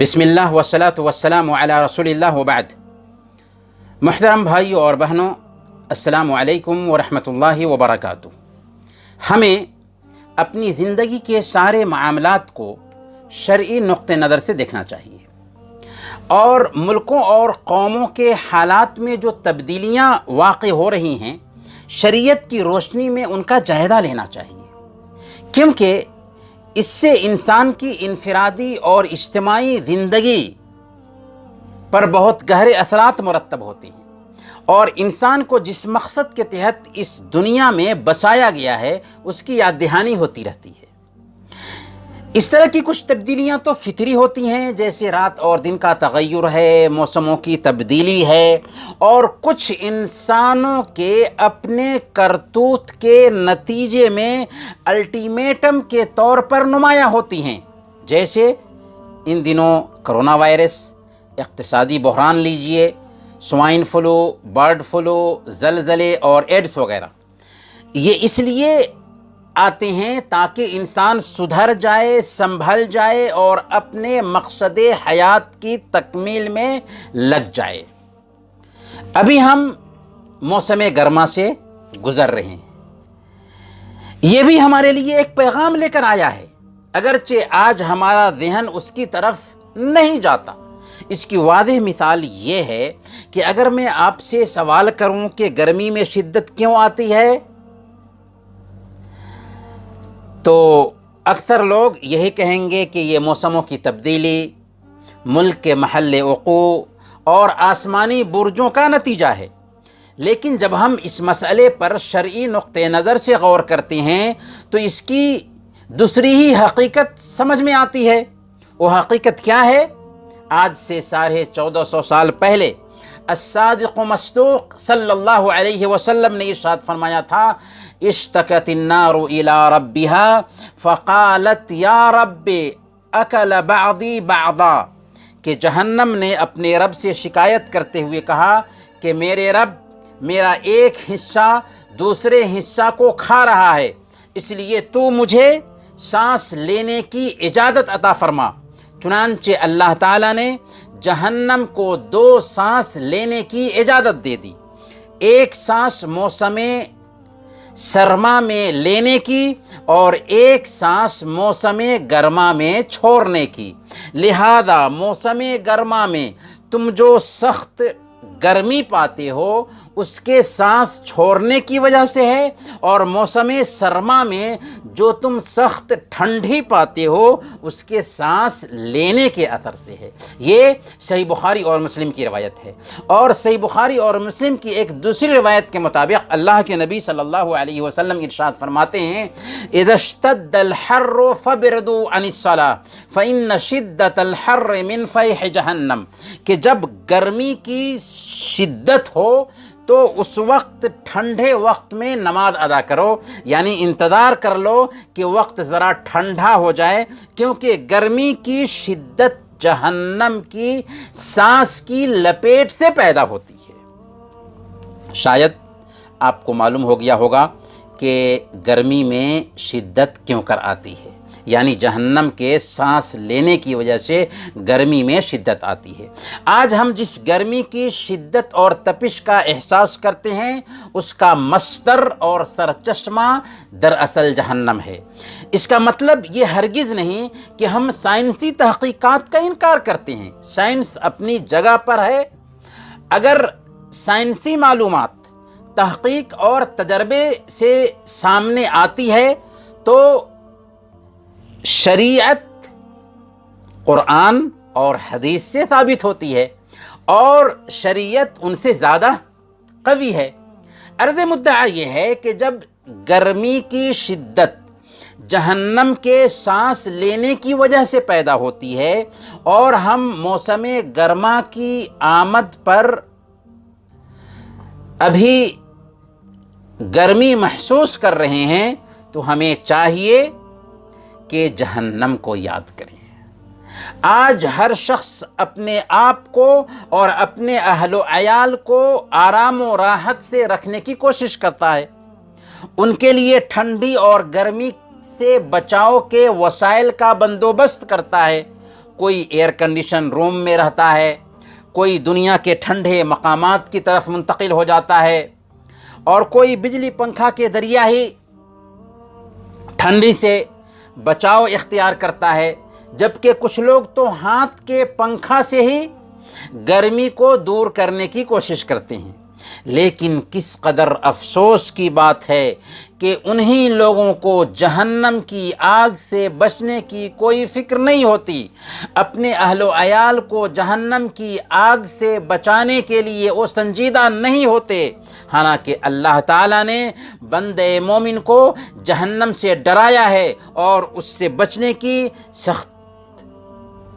بسم اللہ والصلاة والسلام علی رسول اللہ وبعد۔ محترم بھائیوں اور بہنوں، السلام علیکم ورحمۃ اللہ وبرکاتہ۔ ہمیں اپنی زندگی کے سارے معاملات کو شرعی نقطہ نظر سے دیکھنا چاہیے اور ملکوں اور قوموں کے حالات میں جو تبدیلیاں واقع ہو رہی ہیں، شریعت کی روشنی میں ان کا جائزہ لینا چاہیے، کیونکہ اس سے انسان کی انفرادی اور اجتماعی زندگی پر بہت گہرے اثرات مرتب ہوتے ہیں اور انسان کو جس مقصد کے تحت اس دنیا میں بسایا گیا ہے اس کی یاد دہانی ہوتی رہتی ہے۔ اس طرح کی کچھ تبدیلیاں تو فطری ہوتی ہیں، جیسے رات اور دن کا تغیر ہے، موسموں کی تبدیلی ہے، اور کچھ انسانوں کے اپنے کرتوت کے نتیجے میں الٹیمیٹم کے طور پر نمایاں ہوتی ہیں، جیسے ان دنوں کرونا وائرس، اقتصادی بحران لیجئے، سوائن فلو، برڈ فلو، زلزلے اور ایڈس وغیرہ۔ یہ اس لیے آتے ہیں تاکہ انسان سدھر جائے، سنبھل جائے اور اپنے مقصد حیات کی تکمیل میں لگ جائے۔ ابھی ہم موسم گرما سے گزر رہے ہیں، یہ بھی ہمارے لیے ایک پیغام لے کر آیا ہے، اگرچہ آج ہمارا ذہن اس کی طرف نہیں جاتا۔ اس کی واضح مثال یہ ہے کہ اگر میں آپ سے سوال کروں کہ گرمی میں شدت کیوں آتی ہے، تو اکثر لوگ یہی کہیں گے کہ یہ موسموں کی تبدیلی، ملک کے محل وقوع اور آسمانی برجوں کا نتیجہ ہے۔ لیکن جب ہم اس مسئلے پر شرعی نقطہ نظر سے غور کرتے ہیں تو اس کی دوسری ہی حقیقت سمجھ میں آتی ہے۔ وہ حقیقت کیا ہے؟ آج سے 1450 سال پہلے الصادق مصدوق صلی اللہ علیہ وسلم نے ارشاد فرمایا تھا، اشتکت النار الى ربها فقالت یا رب اکل بعضی بعضا، کہ جہنم نے اپنے رب سے شکایت کرتے ہوئے کہا کہ میرے رب، میرا ایک حصہ دوسرے حصہ کو کھا رہا ہے، اس لیے تو مجھے سانس لینے کی اجازت عطا فرما۔ چنانچہ اللہ تعالیٰ نے جہنم کو 2 سانس لینے کی اجازت دے دی، ایک سانس موسم سرما میں لینے کی اور ایک سانس موسم گرما میں چھوڑنے کی۔ لہذا موسم گرما میں تم جو سخت گرمی پاتے ہو اس کے سانس چھوڑنے کی وجہ سے ہے، اور موسم سرما میں جو تم سخت ٹھنڈی پاتے ہو اس کے سانس لینے کے اثر سے ہے۔ یہ صحیح بخاری اور مسلم کی روایت ہے، اور صحیح بخاری اور مسلم کی ایک دوسری روایت کے مطابق اللہ کے نبی صلی اللہ علیہ وسلم ارشاد فرماتے ہیں، اذا اشتد الحر فبردوا عن الصلاة فإن شدت الحر من فیح جہنم، کہ جب گرمی کی شدت ہو تو اس وقت ٹھنڈے وقت میں نماز ادا کرو، یعنی انتظار کر لو کہ وقت ذرا ٹھنڈا ہو جائے، کیونکہ گرمی کی شدت جہنم کی سانس کی لپیٹ سے پیدا ہوتی ہے۔ شاید آپ کو معلوم ہو گیا ہوگا کہ گرمی میں شدت کیوں کر آتی ہے، یعنی جہنم کے سانس لینے کی وجہ سے گرمی میں شدت آتی ہے۔ آج ہم جس گرمی کی شدت اور تپش کا احساس کرتے ہیں اس کا مصدر اور سرچشمہ دراصل جہنم ہے۔ اس کا مطلب یہ ہرگز نہیں کہ ہم سائنسی تحقیقات کا انکار کرتے ہیں، سائنس اپنی جگہ پر ہے۔ اگر سائنسی معلومات تحقیق اور تجربے سے سامنے آتی ہے تو شریعت قرآن اور حدیث سے ثابت ہوتی ہے، اور شریعت ان سے زیادہ قوی ہے۔ عرض مدعا یہ ہے کہ جب گرمی کی شدت جہنم کے سانس لینے کی وجہ سے پیدا ہوتی ہے اور ہم موسم گرما کی آمد پر ابھی گرمی محسوس کر رہے ہیں تو ہمیں چاہیے کہ جہنم کو یاد کریں۔ آج ہر شخص اپنے آپ کو اور اپنے اہل و عیال کو آرام و راحت سے رکھنے کی کوشش کرتا ہے، ان کے لیے ٹھنڈی اور گرمی سے بچاؤ کے وسائل کا بندوبست کرتا ہے، کوئی ایئر کنڈیشن روم میں رہتا ہے، کوئی دنیا کے ٹھنڈے مقامات کی طرف منتقل ہو جاتا ہے، اور کوئی بجلی پنکھا کے ذریعہ ہی ٹھنڈی سے بچاؤ اختیار کرتا ہے، جبکہ کچھ لوگ تو ہاتھ کے پنکھا سے ہی گرمی کو دور کرنے کی کوشش کرتے ہیں۔ لیکن کس قدر افسوس کی بات ہے کہ انہی لوگوں کو جہنم کی آگ سے بچنے کی کوئی فکر نہیں ہوتی، اپنے اہل و عیال کو جہنم کی آگ سے بچانے کے لیے وہ سنجیدہ نہیں ہوتے، حالانکہ اللہ تعالیٰ نے بندے مومن کو جہنم سے ڈرایا ہے اور اس سے بچنے کی سخت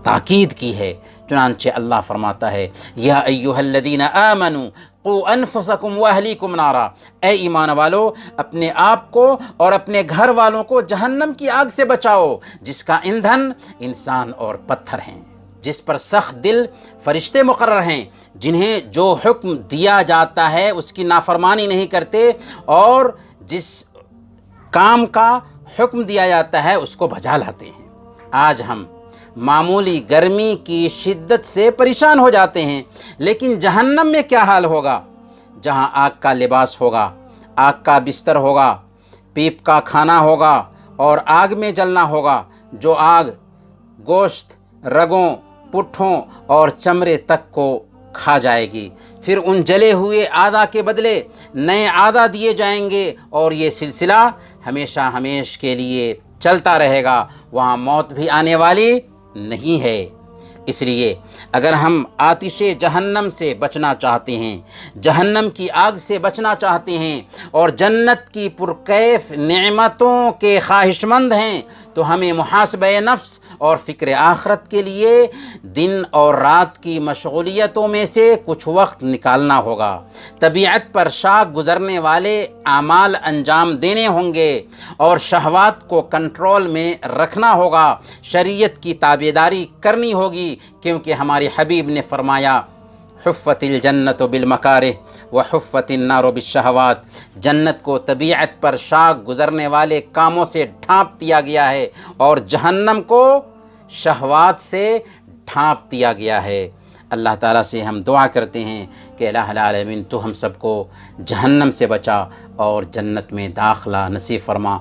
تاکید کی ہے۔ چنانچہ اللہ فرماتا ہے، یا ایھا الذین آمنوا قوا انفسکم واہلیکم نارا، اے ایمان والو اپنے آپ کو اور اپنے گھر والوں کو جہنم کی آگ سے بچاؤ، جس کا ایندھن انسان اور پتھر ہیں، جس پر سخت دل فرشتے مقرر ہیں، جنہیں جو حکم دیا جاتا ہے اس کی نافرمانی نہیں کرتے، اور جس کام کا حکم دیا جاتا ہے اس کو بجا لاتے ہیں۔ آج ہم معمولی گرمی کی شدت سے پریشان ہو جاتے ہیں، لیکن جہنم میں کیا حال ہوگا، جہاں آگ کا لباس ہوگا، آگ کا بستر ہوگا، پیپ کا کھانا ہوگا اور آگ میں جلنا ہوگا، جو آگ گوشت، رگوں، پٹھوں اور چمڑے تک کو کھا جائے گی۔ پھر ان جلے ہوئے اعضاء کے بدلے نئے اعضاء دیے جائیں گے، اور یہ سلسلہ ہمیشہ ہمیش کے لیے چلتا رہے گا، وہاں موت بھی آنے والی نہیں ہے۔ اس لیے اگر ہم آتش جہنم سے بچنا چاہتے ہیں، جہنم کی آگ سے بچنا چاہتے ہیں، اور جنت کی پرکیف نعمتوں کے خواہش مند ہیں، تو ہمیں محاسبہ نفس اور فکر آخرت کے لیے دن اور رات کی مشغولیتوں میں سے کچھ وقت نکالنا ہوگا، طبیعت پر شاق گزرنے والے اعمال انجام دینے ہوں گے، اور شہوات کو کنٹرول میں رکھنا ہوگا، شریعت کی تابعداری کرنی ہوگی، کیونکہ ہمارے حبیب نے فرمایا، حفت الجنت بالمکارہ وحفت النار بالشہوات، جنت کو طبیعت پر شاق گزرنے والے کاموں سے ڈھانپ دیا گیا ہے، اور جہنم کو شہوات سے ڈھانپ دیا گیا ہے۔ اللہ تعالیٰ سے ہم دعا کرتے ہیں کہ الہ العالمین تو ہم سب کو جہنم سے بچا اور جنت میں داخلہ نصیب فرما۔